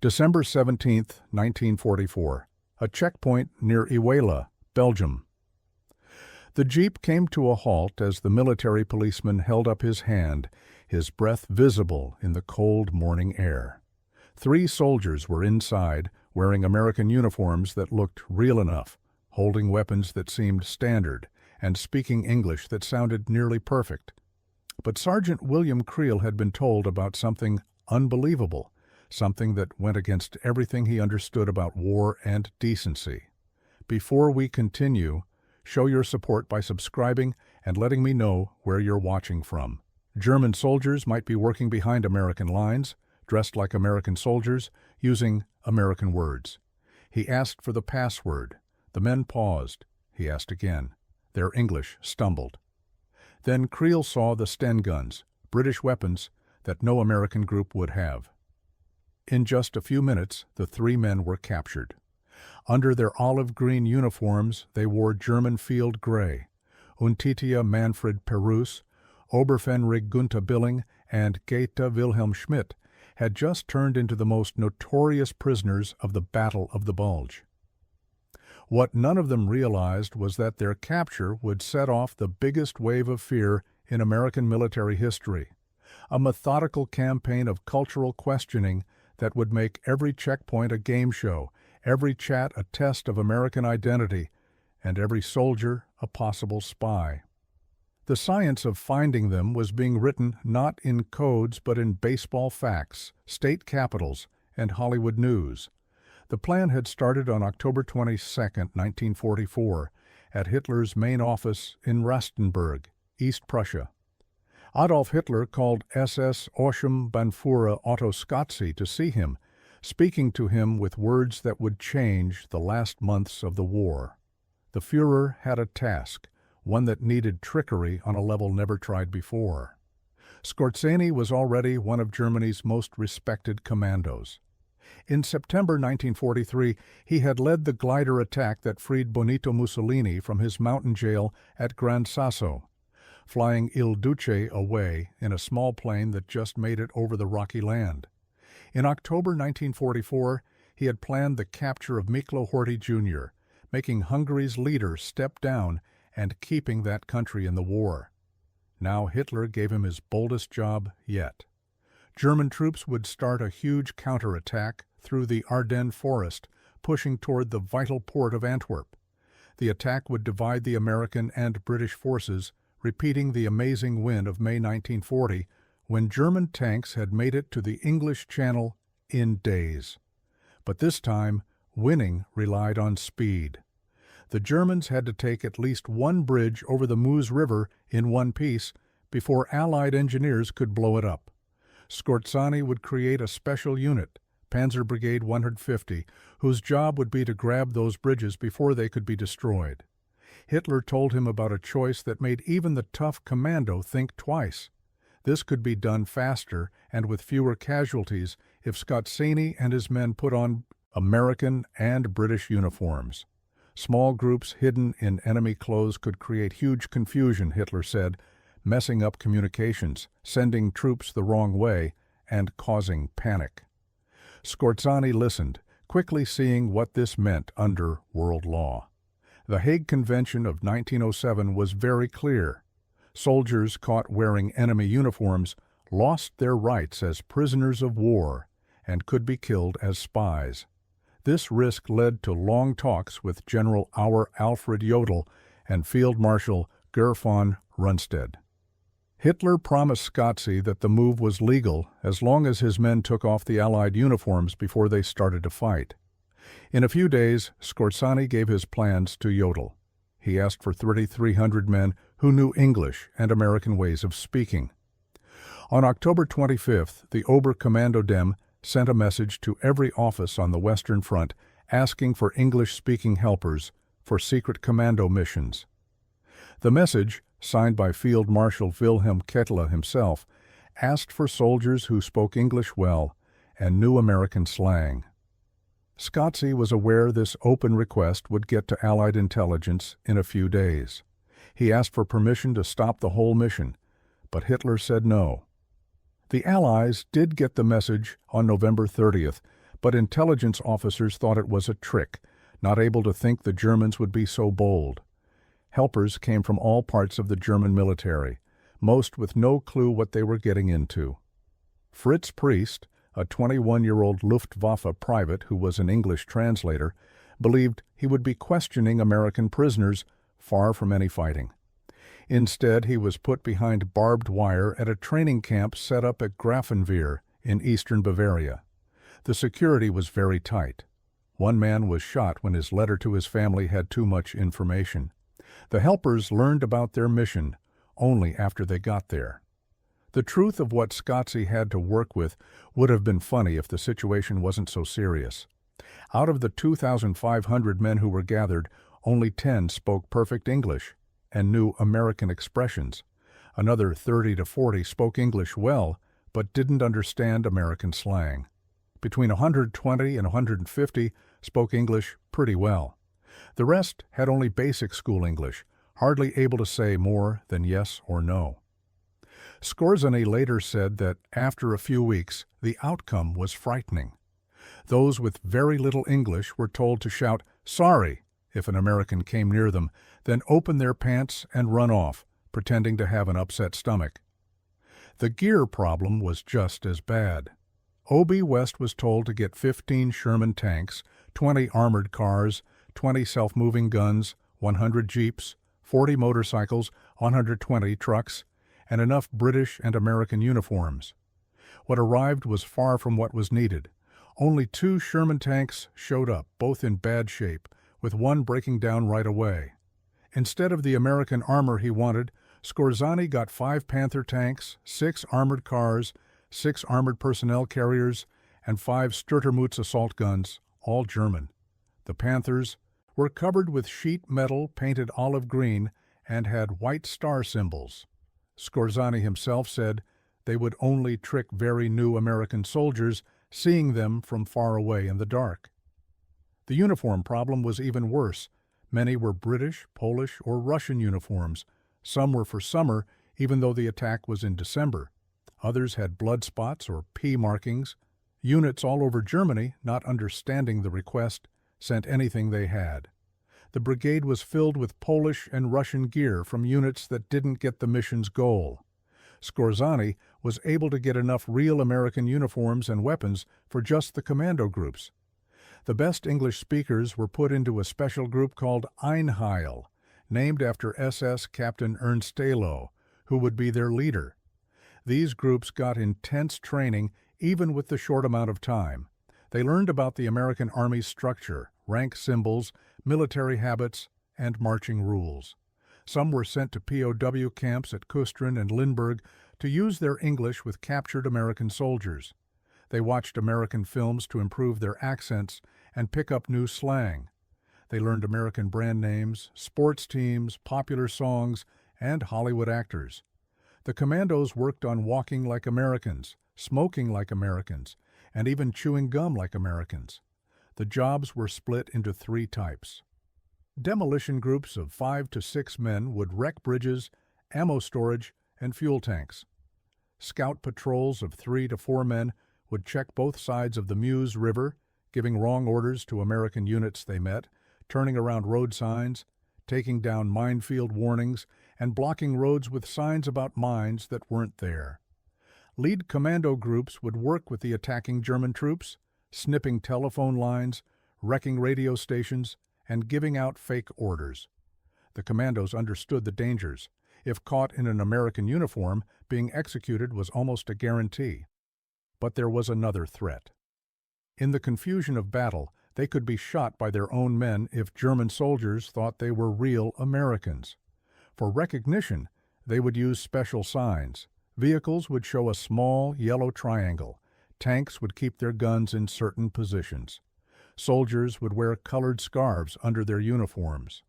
December 17, 1944. A checkpoint near Iwela, Belgium. The jeep came to a halt as the military policeman held up his hand, his breath visible in the cold morning air. 3 soldiers were inside, wearing American uniforms that looked real enough, holding weapons that seemed standard, and speaking English that sounded nearly perfect. But Sergeant William Creel had been told about something unbelievable, something that went against everything he understood about war and decency. Before we continue, show your support by subscribing and letting me know where you're watching from. German soldiers might be working behind American lines, dressed like American soldiers, using American words. He asked for the password. The men paused. He asked again. Their English stumbled. Then Creel saw the Sten guns, British weapons that no American group would have. In just a few minutes, the 3 men were captured. Under their olive-green uniforms, they wore German field gray. Untitia Manfred Perus, Oberfenrig Gunther Billing, and Gaeta Wilhelm Schmidt had just turned into the most notorious prisoners of the Battle of the Bulge. What none of them realized was that their capture would set off the biggest wave of fear in American military history, a methodical campaign of cultural questioning that would make every checkpoint a game show, every chat a test of American identity, and every soldier a possible spy. The science of finding them was being written not in codes but in baseball facts, state capitals, and Hollywood news. The plan had started on October 22, 1944, at Hitler's main office in Rastenburg, East Prussia. Adolf Hitler called SS Oberstbannführer Otto Scotzi to see him, speaking to him with words that would change the last months of the war. The Führer had a task, one that needed trickery on a level never tried before. Skorzeny was already one of Germany's most respected commandos. In September 1943, he had led the glider attack that freed Benito Mussolini from his mountain jail at Gran Sasso, flying Il Duce away in a small plane that just made it over the rocky land. In October 1944, he had planned the capture of Miklo Horthy Jr., making Hungary's leader step down and keeping that country in the war. Now Hitler gave him his boldest job yet. German troops would start a huge counterattack through the Ardennes forest, pushing toward the vital port of Antwerp. The attack would divide the American and British forces, repeating the amazing win of May 1940, when German tanks had made it to the English Channel in days. But this time, winning relied on speed. The Germans had to take at least one bridge over the Meuse River in one piece before Allied engineers could blow it up. Skorzeny would create a special unit, Panzer Brigade 150, whose job would be to grab those bridges before they could be destroyed. Hitler told him about a choice that made even the tough commando think twice. This could be done faster and with fewer casualties if Skorzeny and his men put on American and British uniforms. Small groups hidden in enemy clothes could create huge confusion, Hitler said, messing up communications, sending troops the wrong way, and causing panic. Skorzeny listened, quickly seeing what this meant under world law. The Hague Convention of 1907 was very clear. Soldiers caught wearing enemy uniforms lost their rights as prisoners of war and could be killed as spies. This risk led to long talks with General Auer Alfred Jodl and Field Marshal Ger von Rundstedt. Hitler promised Scotzi that the move was legal as long as his men took off the Allied uniforms before they started to fight. In a few days, Skorzeny gave his plans to Jodl. He asked for 3,300 men who knew English and American ways of speaking. On October 25th, the Oberkommando sent a message to every office on the Western Front asking for English-speaking helpers for secret commando missions. The message, signed by Field Marshal Wilhelm Kettler himself, asked for soldiers who spoke English well and knew American slang. Scotzi was aware this open request would get to Allied intelligence in a few days. He asked for permission to stop the whole mission, but Hitler said no. The Allies did get the message on November 30th, but intelligence officers thought it was a trick, not able to think the Germans would be so bold. Helpers came from all parts of the German military, most with no clue what they were getting into. Fritz Priest, a 21-year-old Luftwaffe private who was an English translator, believed he would be questioning American prisoners, far from any fighting. Instead, he was put behind barbed wire at a training camp set up at Grafenwehr in eastern Bavaria. The security was very tight. One man was shot when his letter to his family had too much information. The helpers learned about their mission only after they got there. The truth of what Scotzi had to work with would have been funny if the situation wasn't so serious. Out of the 2,500 men who were gathered, only 10 spoke perfect English and knew American expressions. Another 30 to 40 spoke English well, but didn't understand American slang. Between 120 and 150 spoke English pretty well. The rest had only basic school English, hardly able to say more than yes or no. Skorzeny later said that after a few weeks, the outcome was frightening. Those with very little English were told to shout, "Sorry," if an American came near them, then open their pants and run off, pretending to have an upset stomach. The gear problem was just as bad. O.B. West was told to get 15 Sherman tanks, 20 armored cars, 20 self-moving guns, 100 jeeps, 40 motorcycles, 120 trucks, and enough British and American uniforms. What arrived was far from what was needed. Only 2 Sherman tanks showed up, both in bad shape, with one breaking down right away. Instead of the American armor he wanted, Skorzeny got 5 Panther tanks, 6 armored cars, 6 armored personnel carriers, and 5 Sturtermutz assault guns, all German. The Panthers were covered with sheet metal painted olive green and had white star symbols. Skorzeny himself said they would only trick very new American soldiers, seeing them from far away in the dark. The uniform problem was even worse. Many were British, Polish, or Russian uniforms. Some were for summer, even though the attack was in December. Others had blood spots or P markings. Units all over Germany, not understanding the request, sent anything they had. The brigade was filled with Polish and Russian gear from units that didn't get the mission's goal. Skorzeny was able to get enough real American uniforms and weapons for just the commando groups. The best English speakers were put into a special group called Einheil, named after SS Captain Ernst Stalow, who would be their leader. These groups got intense training even with the short amount of time. They learned about the American Army's structure, rank symbols, military habits, and marching rules. Some were sent to POW camps at Kustrin and Lindbergh to use their English with captured American soldiers. They watched American films to improve their accents and pick up new slang. They learned American brand names, sports teams, popular songs, and Hollywood actors. The commandos worked on walking like Americans, smoking like Americans, and even chewing gum like Americans. The jobs were split into 3 types. Demolition groups of 5 to 6 men would wreck bridges, ammo storage, and fuel tanks. Scout patrols of 3 to 4 men would check both sides of the Meuse River, giving wrong orders to American units they met, turning around road signs, taking down minefield warnings, and blocking roads with signs about mines that weren't there. Lead commando groups would work with the attacking German troops, snipping telephone lines, wrecking radio stations, and giving out fake orders. The commandos understood the dangers. If caught in an American uniform, being executed was almost a guarantee. But there was another threat. In the confusion of battle, they could be shot by their own men if German soldiers thought they were real Americans. For recognition, they would use special signs. Vehicles would show a small yellow triangle. Tanks would keep their guns in certain positions. Soldiers would wear colored scarves under their uniforms.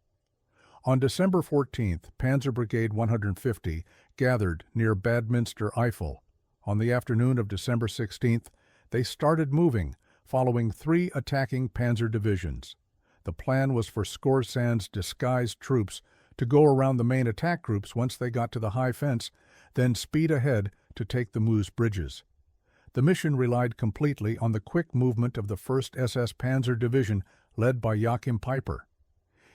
On December 14th, Panzer Brigade 150 gathered near Bad Münstereifel. On the afternoon of December 16th, they started moving, following 3 attacking panzer divisions. The plan was for Skorzen's disguised troops to go around the main attack groups once they got to the high fence, then speed ahead to take the Meuse bridges. The mission relied completely on the quick movement of the 1st SS Panzer Division led by Joachim Peiper.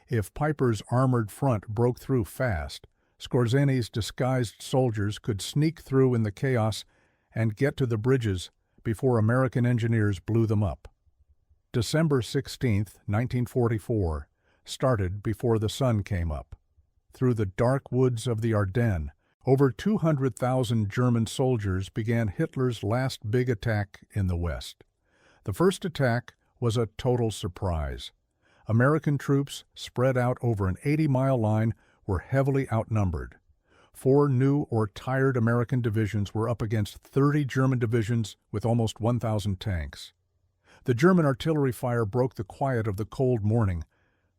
If Peiper's armored front broke through fast, Skorzeny disguised soldiers could sneak through in the chaos and get to the bridges before American engineers blew them up. December 16, 1944, started before the sun came up. Through the dark woods of the Ardennes, over 200,000 German soldiers began Hitler's last big attack in the West. The first attack was a total surprise. American troops, spread out over an 80-mile line, were heavily outnumbered. 4 new or tired American divisions were up against 30 German divisions with almost 1,000 tanks. The German artillery fire broke the quiet of the cold morning.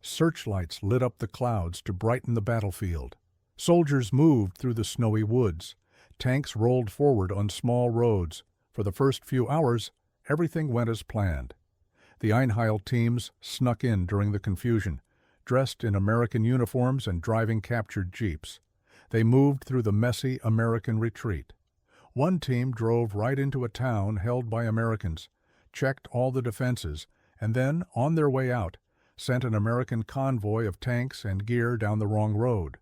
Searchlights lit up the clouds to brighten the battlefield. Soldiers moved through the snowy woods. Tanks rolled forward on small roads. For the first few hours, everything went as planned. The Einheil teams snuck in during the confusion, dressed in American uniforms and driving captured jeeps. They moved through the messy American retreat. One team drove right into a town held by Americans, checked all the defenses, and then, on their way out, sent an American convoy of tanks and gear down the wrong road.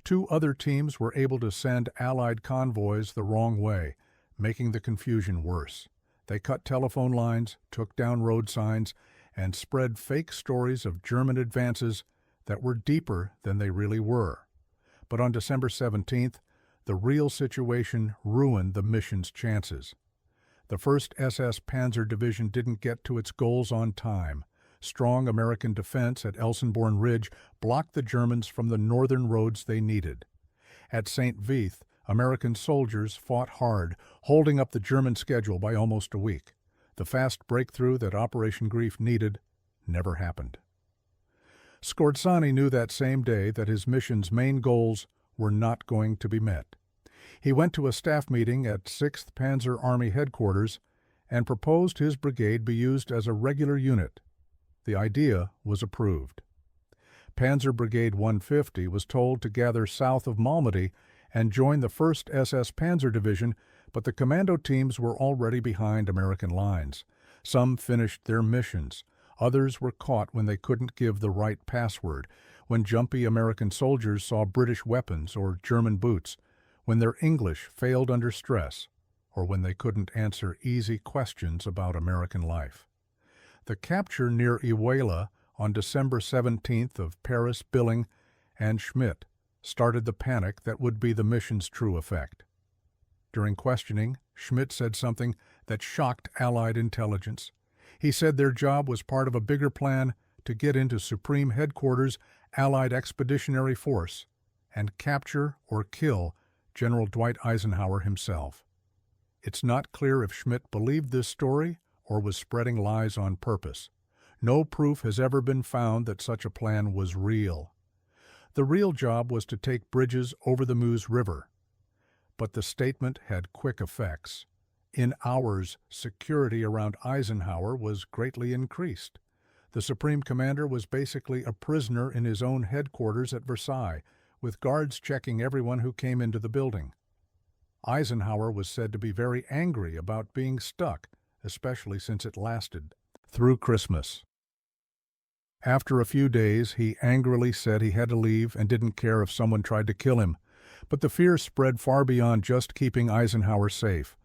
2 other teams were able to send Allied convoys the wrong way, making the confusion worse. They cut telephone lines, took down road signs, and spread fake stories of German advances that were deeper than they really were. But on December 17th, the real situation ruined the mission's chances. The 1st SS Panzer Division didn't get to its goals on time. Strong American defense at Elsenborn Ridge blocked the Germans from the northern roads they needed. At St. Vith, American soldiers fought hard, holding up the German schedule by almost a week. The fast breakthrough that Operation Grief needed never happened. Skorzeny knew that same day that his mission's main goals were not going to be met. He went to a staff meeting at 6th Panzer Army Headquarters and proposed his brigade be used as a regular unit. The idea was approved. Panzer Brigade 150 was told to gather south of Malmedy and join the 1st SS Panzer Division, but the commando teams were already behind American lines. Some finished their missions. Others were caught when they couldn't give the right password, when jumpy American soldiers saw British weapons or German boots, when their English failed under stress, or when they couldn't answer easy questions about American life. The capture near Iwela on December 17th of Paris, Billing, and Schmidt started the panic that would be the mission's true effect. During questioning, Schmidt said something that shocked Allied intelligence. He said their job was part of a bigger plan to get into Supreme Headquarters Allied Expeditionary Force and capture or kill General Dwight Eisenhower himself. It's not clear if Schmidt believed this story or was spreading lies on purpose. No proof has ever been found that such a plan was real. The real job was to take bridges over the Meuse River. But the statement had quick effects. In hours, security around Eisenhower was greatly increased. The Supreme Commander was basically a prisoner in his own headquarters at Versailles, with guards checking everyone who came into the building. Eisenhower was said to be very angry about being stuck, especially since it lasted through Christmas. After a few days, he angrily said he had to leave and didn't care if someone tried to kill him. But the fear spread far beyond just keeping Eisenhower safe.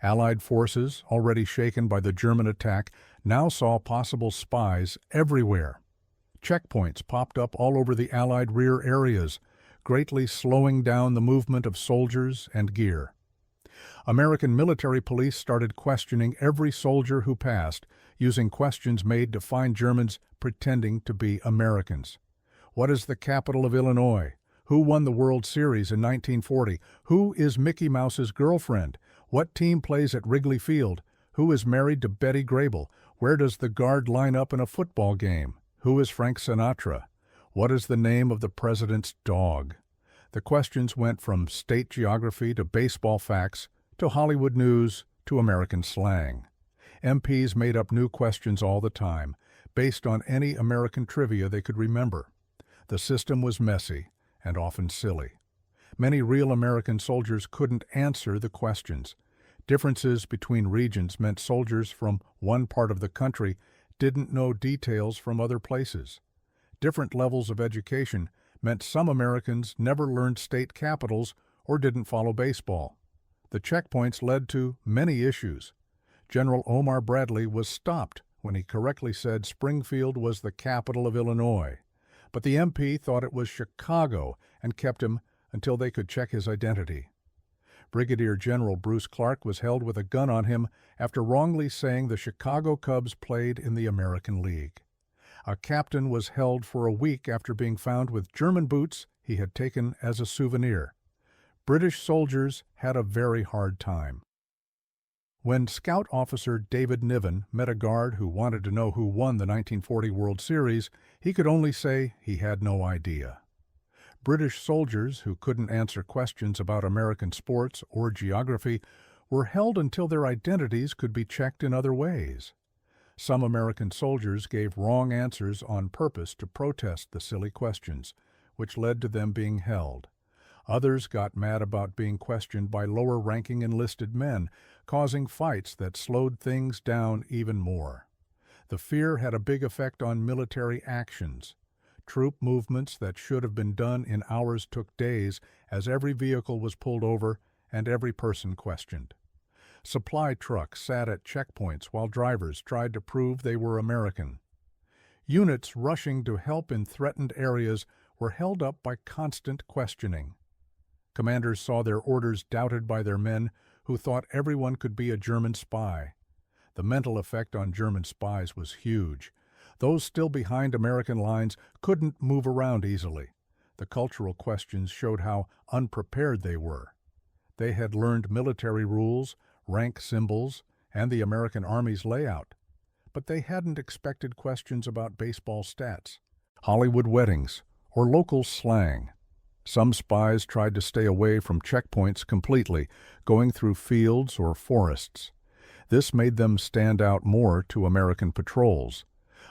Allied forces, already shaken by the German attack, now saw possible spies everywhere. Checkpoints popped up all over the Allied rear areas, greatly slowing down the movement of soldiers and gear. American military police started questioning every soldier who passed, using questions made to find Germans pretending to be Americans. What is the capital of Illinois? Who won the World Series in 1940? Who is Mickey Mouse's girlfriend? What team plays at Wrigley Field? Who is married to Betty Grable? Where does the guard line up in a football game? Who is Frank Sinatra? What is the name of the president's dog? The questions went from state geography to baseball facts to Hollywood news to American slang. MPs made up new questions all the time, based on any American trivia they could remember. The system was messy and often silly. Many real American soldiers couldn't answer the questions. Differences between regions meant soldiers from one part of the country didn't know details from other places. Different levels of education meant some Americans never learned state capitals or didn't follow baseball. The checkpoints led to many issues. General Omar Bradley was stopped when he correctly said Springfield was the capital of Illinois, but the MP thought it was Chicago and kept him until they could check his identity. Brigadier General Bruce Clark was held with a gun on him after wrongly saying the Chicago Cubs played in the American League. A captain was held for a week after being found with German boots he had taken as a souvenir. British soldiers had a very hard time. When Scout Officer David Niven met a guard who wanted to know who won the 1940 World Series, he could only say he had no idea. British soldiers who couldn't answer questions about American sports or geography were held until their identities could be checked in other ways. Some American soldiers gave wrong answers on purpose to protest the silly questions, which led to them being held. Others got mad about being questioned by lower-ranking enlisted men, causing fights that slowed things down even more. The fear had a big effect on military actions. Troop movements that should have been done in hours took days as every vehicle was pulled over and every person questioned. Supply trucks sat at checkpoints while drivers tried to prove they were American. Units rushing to help in threatened areas were held up by constant questioning. Commanders saw their orders doubted by their men who thought everyone could be a German spy. The mental effect on German spies was huge. Those still behind American lines couldn't move around easily. The cultural questions showed how unprepared they were. They had learned military rules, rank symbols, and the American Army's layout, but they hadn't expected questions about baseball stats, Hollywood weddings, or local slang. Some spies tried to stay away from checkpoints completely, going through fields or forests. This made them stand out more to American patrols.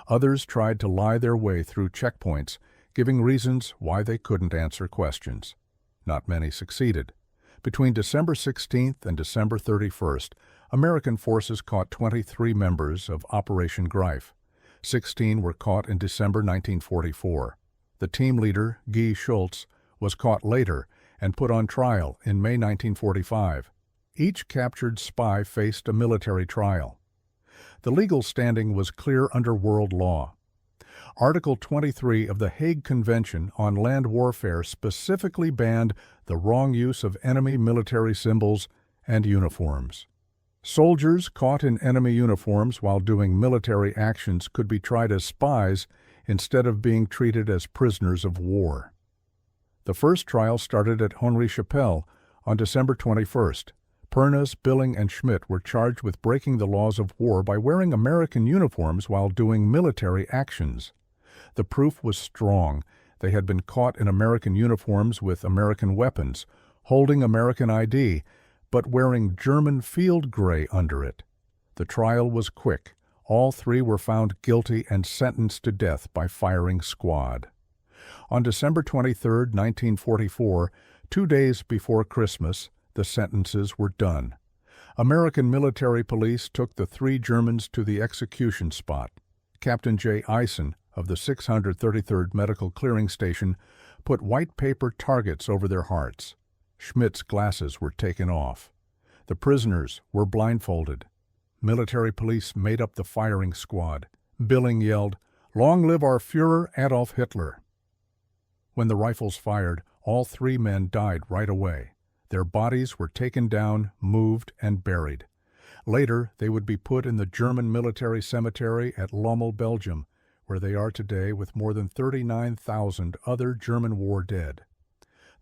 Others tried to lie their way through checkpoints, giving reasons why they couldn't answer questions. Not many succeeded. Between December 16th and December 31st, American forces caught 23 members of Operation Greif. 16 were caught in December 1944. The team leader, Guy Schultz, was caught later and put on trial in May 1945. Each captured spy faced a military trial. The legal standing was clear under world law. Article 23 of the Hague Convention on Land Warfare specifically banned the wrong use of enemy military symbols and uniforms. Soldiers caught in enemy uniforms while doing military actions could be tried as spies instead of being treated as prisoners of war. The first trial started at Henri Chapelle on December 21st. Pernas, Billing, and Schmidt were charged with breaking the laws of war by wearing American uniforms while doing military actions. The proof was strong. They had been caught in American uniforms with American weapons, holding American ID, but wearing German field gray under it. The trial was quick. All three were found guilty and sentenced to death by firing squad. On December 23, 1944, 2 days before Christmas, the sentences were done. American military police took the 3 Germans to the execution spot. Captain J. Eisen of the 633rd Medical Clearing Station put white paper targets over their hearts. Schmidt's glasses were taken off. The prisoners were blindfolded. Military police made up the firing squad. Billing yelled, "Long live our Führer Adolf Hitler!" When the rifles fired, all 3 men died right away. Their bodies were taken down, moved, and buried. Later, they would be put in the German military cemetery at Lommel, Belgium, where they are today with more than 39,000 other German war dead.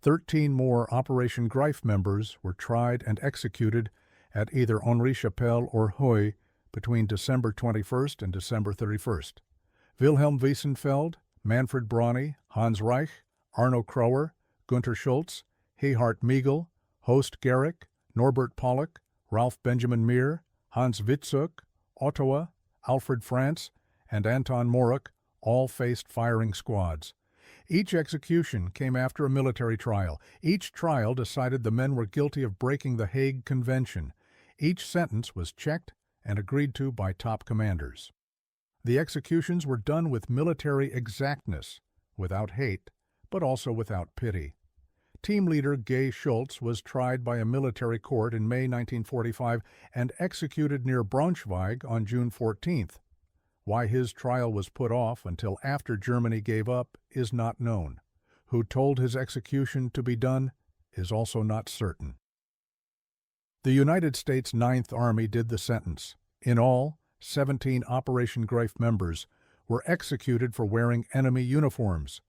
13 more Operation Greif members were tried and executed at either Henri Chapelle or Huy between December 21st and December 31st. Wilhelm Wiesenfeld, Manfred Brauny, Hans Reich, Arno Krauer, Gunther Schultz, Hehart Miegel, Host Gerich, Norbert Pollock, Ralph Benjamin Meir, Hans Witzuk, Ottawa, Alfred France, and Anton Moruck all faced firing squads. Each execution came after a military trial. Each trial decided the men were guilty of breaking the Hague Convention. Each sentence was checked and agreed to by top commanders. The executions were done with military exactness, without hate, but also without pity. Team leader Gay Schultz was tried by a military court in May 1945 and executed near Braunschweig on June 14th. Why his trial was put off until after Germany gave up is not known. Who told his execution to be done is also not certain. The United States Ninth Army did the sentence. In all, 17 Operation Greif members were executed for wearing enemy uniforms.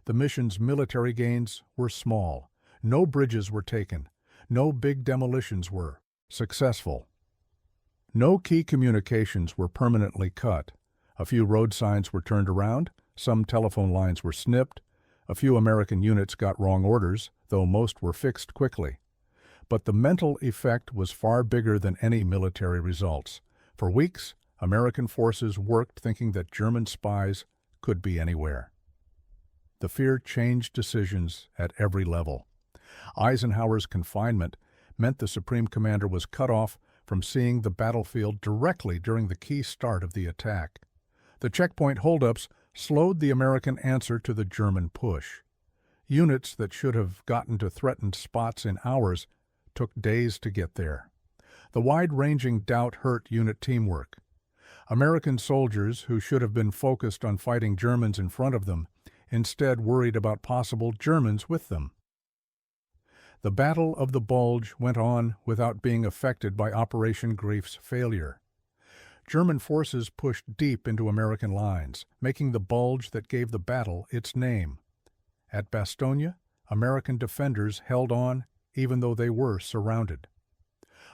The mission's military gains were small. No bridges were taken. No big demolitions were successful. No key communications were permanently cut. A few road signs were turned around. Some telephone lines were snipped. A few American units got wrong orders, though most were fixed quickly. But the mental effect was far bigger than any military results. For weeks, American forces worked thinking that German spies could be anywhere. The fear changed decisions at every level. Eisenhower's confinement meant the Supreme Commander was cut off from seeing the battlefield directly during the key start of the attack. The checkpoint holdups slowed the American answer to the German push. Units that should have gotten to threatened spots in hours took days to get there. The wide-ranging doubt hurt unit teamwork. American soldiers who should have been focused on fighting Germans in front of them instead worried about possible Germans with them. The Battle of the Bulge went on without being affected by Operation Greif's failure. German forces pushed deep into American lines, making the bulge that gave the battle its name. At Bastogne, American defenders held on even though they were surrounded.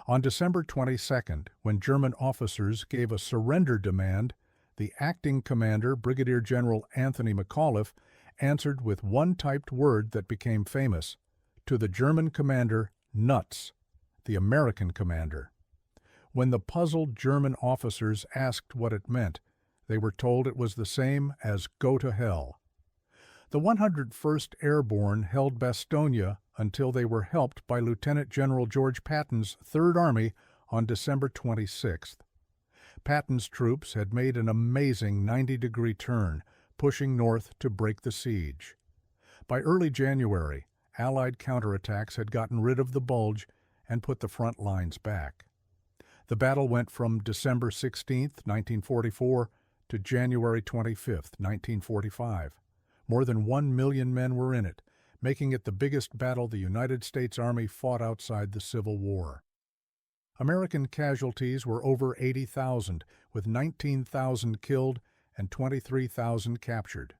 On December 22nd, when German officers gave a surrender demand, the acting commander, Brigadier General Anthony McAuliffe, answered with one typed word that became famous: to the German commander, nuts, the American commander. When the puzzled German officers asked what it meant, they were told it was the same as go to hell. The 101st Airborne held Bastogne until they were helped by Lieutenant General George Patton's Third Army on December 26th. Patton's troops had made an amazing 90-degree turn, pushing north to break the siege. By early January, Allied counterattacks had gotten rid of the bulge and put the front lines back. The battle went from December 16, 1944, to January 25, 1945. More than 1 million men were in it, making it the biggest battle the United States Army fought outside the Civil War. American casualties were over 80,000, with 19,000 killed and 23,000 captured.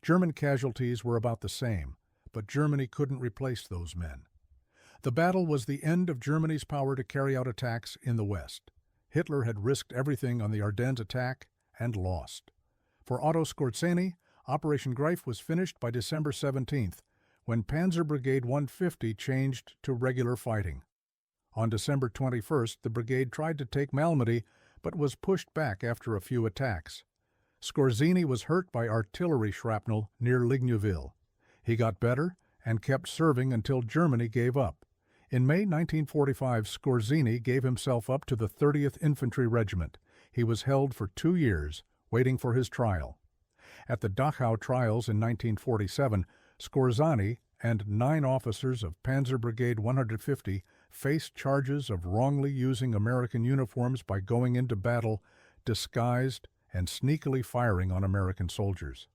German casualties were about the same, but Germany couldn't replace those men. The battle was the end of Germany's power to carry out attacks in the West. Hitler had risked everything on the Ardennes attack and lost. For Otto Skorzeny, Operation Greif was finished by December 17th, when Panzer Brigade 150 changed to regular fighting. On December 21st, the brigade tried to take Malmedy, but was pushed back after a few attacks. Skorzeny was hurt by artillery shrapnel near Ligneville. He got better and kept serving until Germany gave up. In May 1945, Skorzeny gave himself up to the 30th Infantry Regiment. He was held for 2 years, waiting for his trial. At the Dachau trials in 1947, Skorzeny and 9 officers of Panzer Brigade 150 faced charges of wrongly using American uniforms by going into battle disguised and sneakily firing on American soldiers.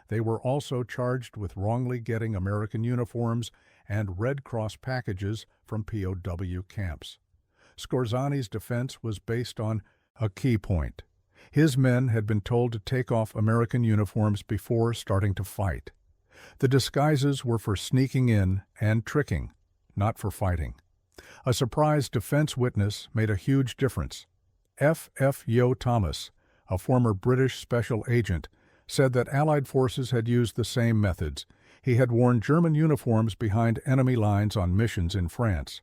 They were also charged with wrongly getting American uniforms and Red Cross packages from POW camps. Skorzeny's defense was based on a key point. His men had been told to take off American uniforms before starting to fight. The disguises were for sneaking in and tricking, not for fighting. A surprise defense witness made a huge difference. F. Yo Thomas, a former British special agent, said that Allied forces had used the same methods. He had worn German uniforms behind enemy lines on missions in France.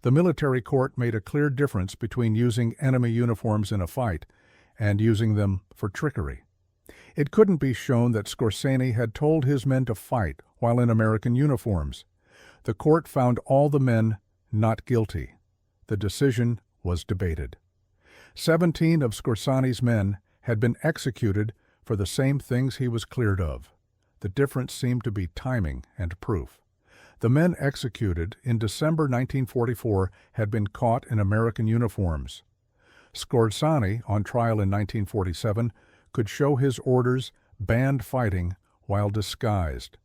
The military court made a clear difference between using enemy uniforms in a fight and using them for trickery. It couldn't be shown that Skorzeny had told his men to fight while in American uniforms. The court found all the men not guilty. The decision was debated. 17 of Scorsani's men had been executed for the same things he was cleared of. The difference seemed to be timing and proof. The men executed in December 1944 had been caught in American uniforms. Scorsani, on trial in 1947, could show his orders banned fighting while disguised.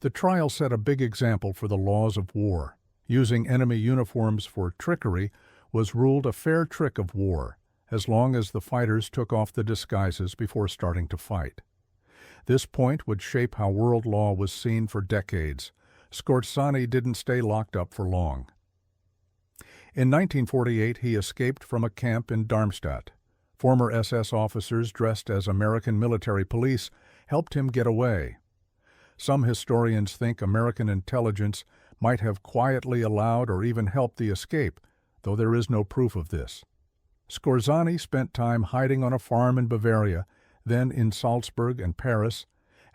The trial set a big example for the laws of war. Using enemy uniforms for trickery was ruled a fair trick of war, as long as the fighters took off the disguises before starting to fight. This point would shape how world law was seen for decades. Scorsani didn't stay locked up for long. In 1948, he escaped from a camp in Darmstadt. Former SS officers dressed as American military police helped him get away. Some historians think American intelligence might have quietly allowed or even helped the escape, though there is no proof of this. Scorsani spent time hiding on a farm in Bavaria, then in Salzburg and Paris,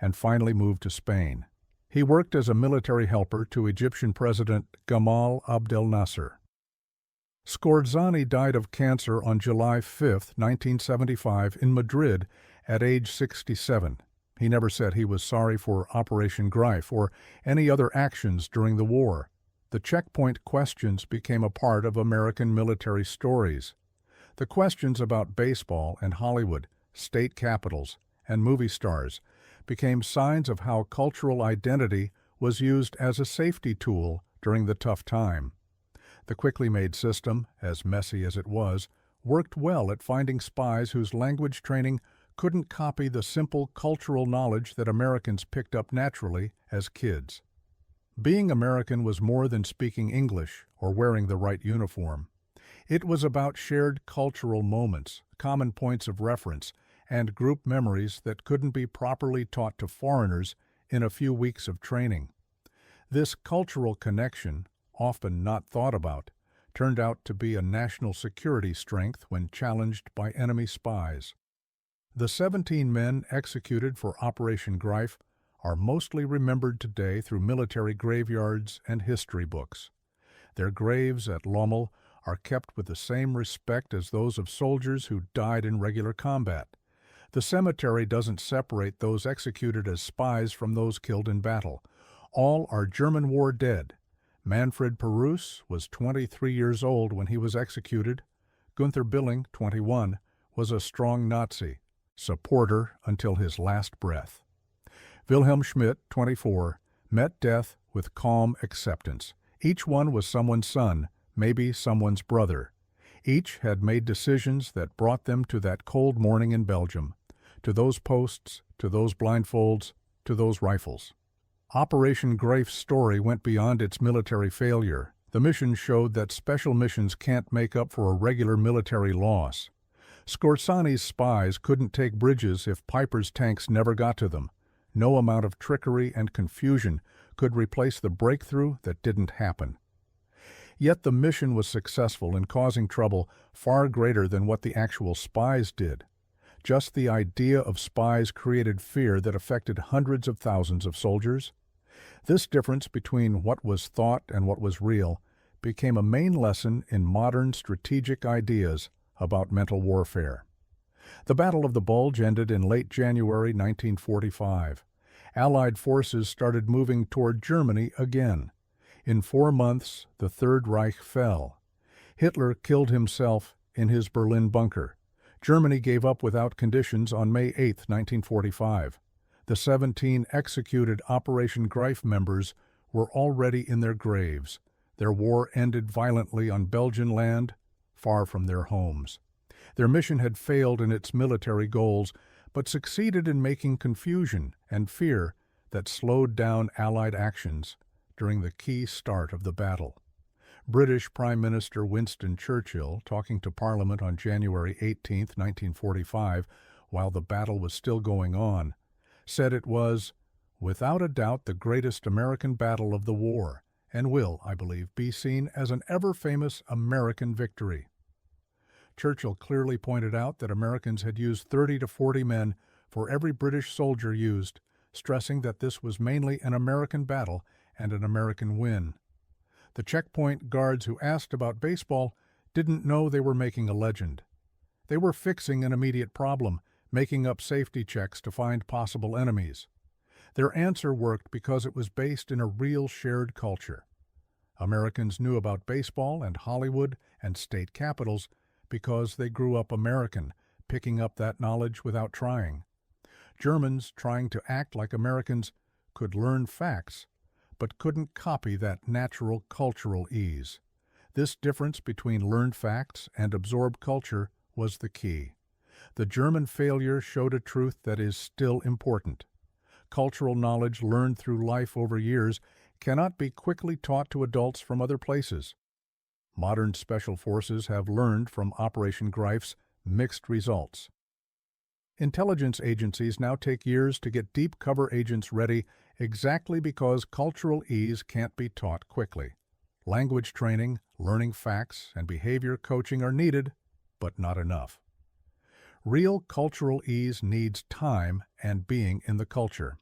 and finally moved to Spain. He worked as a military helper to Egyptian President Gamal Abdel Nasser. Scorsani died of cancer on July 5, 1975, in Madrid at age 67. He never said he was sorry for Operation Greif or any other actions during the war. The checkpoint questions became a part of American military stories. The questions about baseball and Hollywood, state capitals, and movie stars became signs of how cultural identity was used as a safety tool during the tough time. The quickly made system, as messy as it was, worked well at finding spies whose language training couldn't copy the simple cultural knowledge that Americans picked up naturally as kids. Being American was more than speaking English or wearing the right uniform. It was about shared cultural moments, common points of reference, and group memories that couldn't be properly taught to foreigners in a few weeks of training. This cultural connection, often not thought about, turned out to be a national security strength when challenged by enemy spies. The 17 men executed for Operation Greif are mostly remembered today through military graveyards and history books. Their graves at Lommel are kept with the same respect as those of soldiers who died in regular combat. The cemetery doesn't separate those executed as spies from those killed in battle. All are German war dead. Manfred Perus was 23 years old when he was executed. Gunther Billing, 21, was a strong Nazi supporter until his last breath. Wilhelm Schmidt, 24, met death with calm acceptance. Each one was someone's son, maybe someone's brother. Each had made decisions that brought them to that cold morning in Belgium, to those posts, to those blindfolds, to those rifles. Operation Greif's story went beyond its military failure. The mission showed that special missions can't make up for a regular military loss. Scorsani's spies couldn't take bridges if Piper's tanks never got to them. No amount of trickery and confusion could replace the breakthrough that didn't happen. Yet the mission was successful in causing trouble far greater than what the actual spies did. Just the idea of spies created fear that affected hundreds of thousands of soldiers. This difference between what was thought and what was real became a main lesson in modern strategic ideas about mental warfare. The Battle of the Bulge ended in late January 1945. Allied forces started moving toward Germany again. In 4 months, the Third Reich fell. Hitler killed himself in his Berlin bunker. Germany gave up without conditions on May 8, 1945. The 17 executed Operation Greif members were already in their graves. Their war ended violently on Belgian land, far from their homes. Their mission had failed in its military goals, but succeeded in making confusion and fear that slowed down Allied actions during the key start of the battle. British Prime Minister Winston Churchill, talking to Parliament on January 18, 1945, while the battle was still going on, said it was, without a doubt, the greatest American battle of the war, and will, I believe, be seen as an ever-famous American victory. Churchill clearly pointed out that Americans had used 30 to 40 men for every British soldier used, stressing that this was mainly an American battle and an American win. The checkpoint guards who asked about baseball didn't know they were making a legend. They were fixing an immediate problem, making up safety checks to find possible enemies. Their answer worked because it was based in a real shared culture. Americans knew about baseball and Hollywood and state capitals because they grew up American, picking up that knowledge without trying. Germans, trying to act like Americans, could learn facts, but couldn't copy that natural cultural ease. This difference between learned facts and absorbed culture was the key. The German failure showed a truth that is still important. Cultural knowledge learned through life over years cannot be quickly taught to adults from other places. Modern special forces have learned from Operation Greif's mixed results. Intelligence agencies now take years to get deep cover agents ready exactly because cultural ease can't be taught quickly. Language training, learning facts, and behavior coaching are needed, but not enough. Real cultural ease needs time and being in the culture.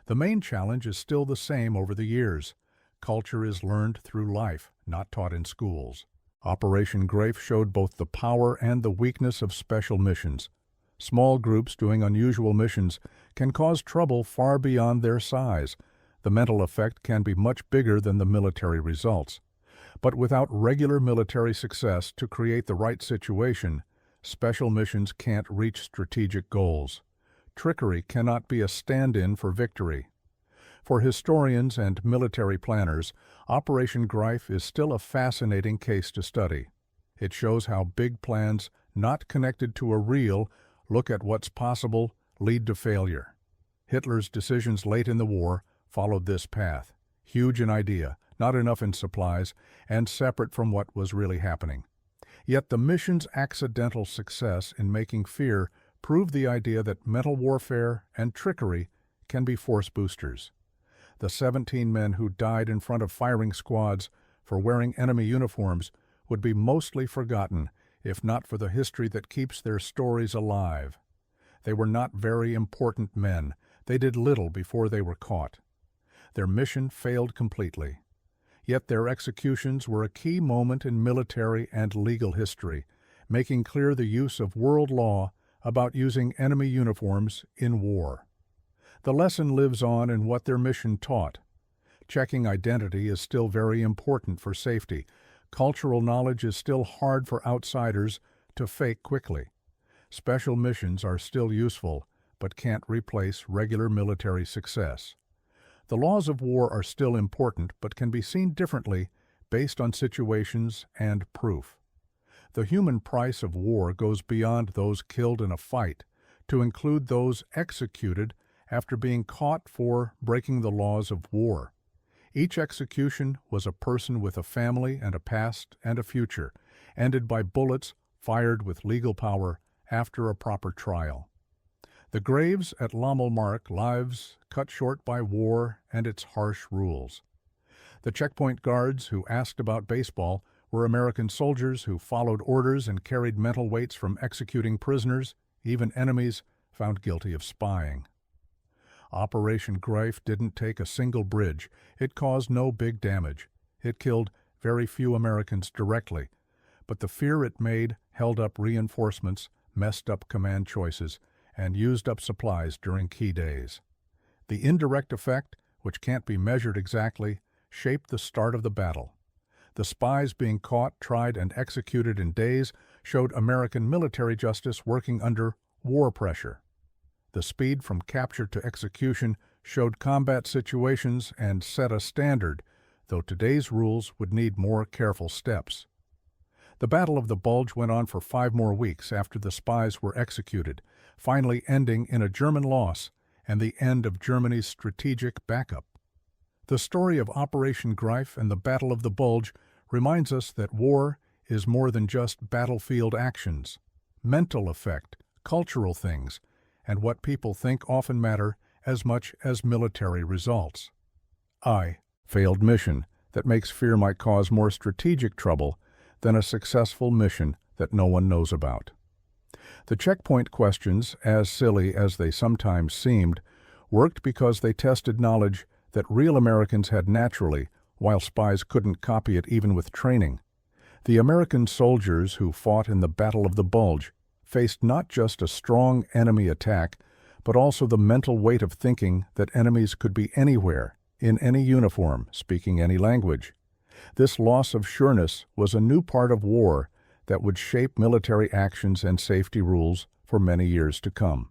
The main challenge is still the same over the years. Culture is learned through life, not taught in schools. Operation Greif showed both the power and the weakness of special missions. Small groups doing unusual missions can cause trouble far beyond their size. The mental effect can be much bigger than the military results. But without regular military success to create the right situation, special missions can't reach strategic goals. Trickery cannot be a stand-in for victory. For historians and military planners, Operation Greif is still a fascinating case to study. It shows how big plans, not connected to a real look at what's possible, lead to failure. Hitler's decisions late in the war followed this path. Huge in idea, not enough in supplies, and separate from what was really happening. Yet the mission's accidental success in making fear proved the idea that mental warfare and trickery can be force boosters. The 17 men who died in front of firing squads for wearing enemy uniforms would be mostly forgotten if not for the history that keeps their stories alive. They were not very important men. They did little before they were caught. Their mission failed completely. Yet their executions were a key moment in military and legal history, making clear the use of world law about using enemy uniforms in war. The lesson lives on in what their mission taught. Checking identity is still very important for safety. Cultural knowledge is still hard for outsiders to fake quickly. Special missions are still useful, but can't replace regular military success. The laws of war are still important, but can be seen differently based on situations and proof. The human price of war goes beyond those killed in a fight, to include those executed after being caught for breaking the laws of war. Each execution was a person with a family and a past and a future, ended by bullets fired with legal power after a proper trial. The graves at Lommel mark lives cut short by war and its harsh rules. The checkpoint guards who asked about baseball were American soldiers who followed orders and carried mental weights from executing prisoners, even enemies found guilty of spying. Operation Greif didn't take a single bridge. It caused no big damage. It killed very few Americans directly, but the fear it made held up reinforcements, messed up command choices, and used up supplies during key days. The indirect effect, which can't be measured exactly, shaped the start of the battle. The spies being caught, tried, and executed in days showed American military justice working under war pressure. The speed from capture to execution showed combat situations and set a standard, though today's rules would need more careful steps. The Battle of the Bulge went on for 5 more weeks after the spies were executed, finally ending in a German loss and the end of Germany's strategic backup. The story of Operation Greif and the Battle of the Bulge reminds us that war is more than just battlefield actions. Mental effect, cultural things, and what people think often matter as much as military results. Failed mission that makes fear might cause more strategic trouble than a successful mission that no one knows about. The checkpoint questions, as silly as they sometimes seemed, worked because they tested knowledge that real Americans had naturally while spies couldn't copy it even with training. The American soldiers who fought in the Battle of the Bulge faced not just a strong enemy attack, but also the mental weight of thinking that enemies could be anywhere, in any uniform, speaking any language. This loss of sureness was a new part of war that would shape military actions and safety rules for many years to come.